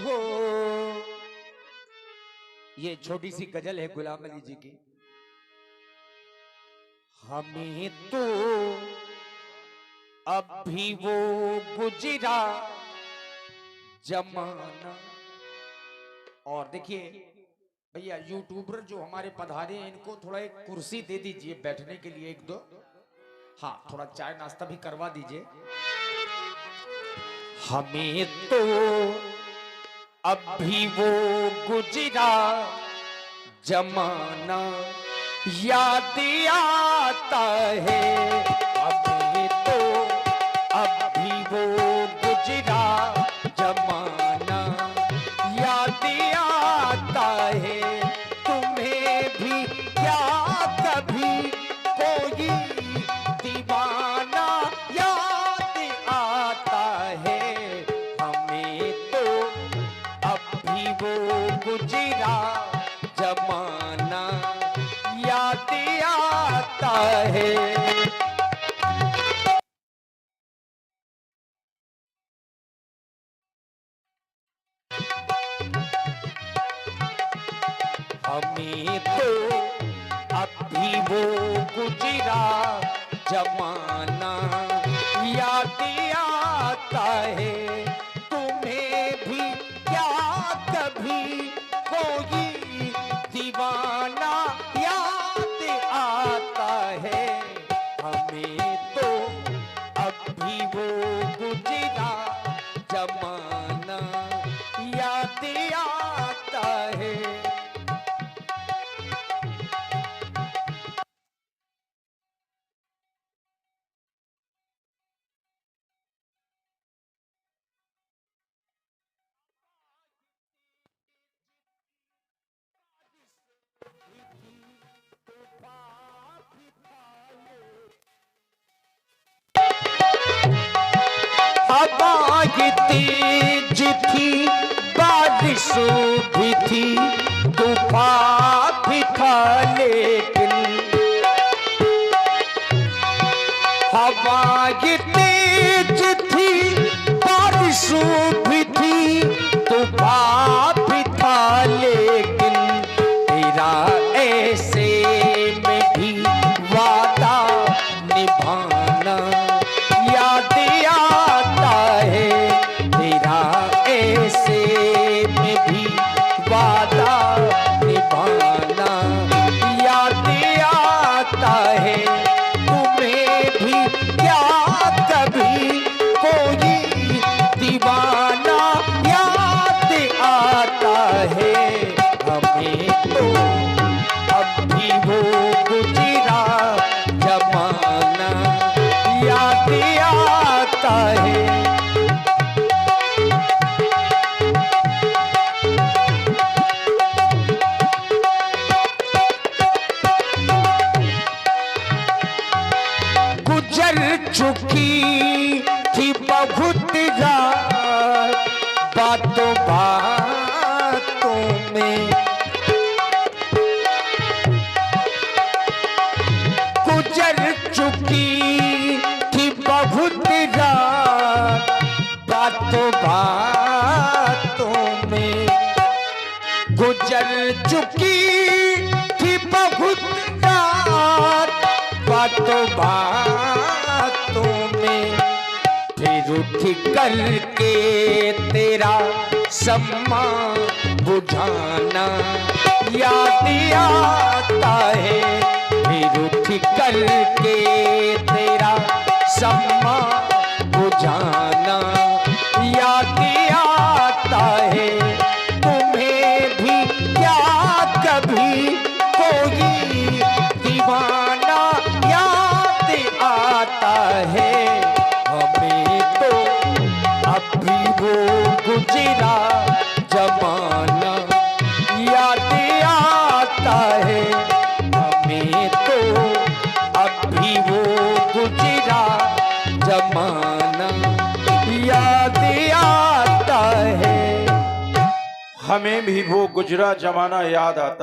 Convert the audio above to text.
हो। ये छोटी सी गजल है गुलाम अली जी की। हमें तो अब भी वो गुजरा जमाना। और देखिए भैया, यूट्यूबर जो हमारे पधारे हैं इनको थोड़ा एक कुर्सी दे दीजिए बैठने के लिए, एक दो। हाँ, थोड़ा चाय नाश्ता भी करवा दीजिए। हमें तो अब भी वो गुजरा जमाना याद आता है। हमें तो अब भी वो गुजरा जमाना याद आता है। तुम्हें भी क्या कभी कोई दीवाना याद आता है। हमें तो अब भी वो गुजरा जमाना याद आता है। हमें तो अब भी वो गुजरा जमाना याद आता है। तुम्हें भी क्या कभी कोई दीवाना याद आता है। हमें तो अब भी वो गुजरा जमाना याद आता है। हवा तेज थी, बारिश भी थी, तूफान भी था, लेकिन हवा तेज थी, बारिश भी थी, तूफान भी था, लेकिन तेरा ऐसे में भी वादा निभाना याद आता है। तेरा ऐसे में भी वादा निभाना याद आता है। तुम्हें भी क्या कभी कोई दीवाना याद आता है। हमें तो अब भी वो गुजरा जमाना याद आता है। गुजर चुकी थी बहुत रात बातों बातों में। गुजर चुकी थी बहुत रात बातों बातों में। गुजर चुकी थी बहुत रात बातों बातों में। फिर उठ करके तेरा सम्मा बुझाना याद आता है। फिर उठ करके तेरा सम्मा बुझाना याद आता है। तुम्हें भी क्या कभी कोई दीवाना याद आता है। हमें तो अब भी वो गुजरा जमाना याद आता है। हमें तो अब भी वो गुजरा जमाना याद आता है। हमें भी वो गुजरा जमाना याद आता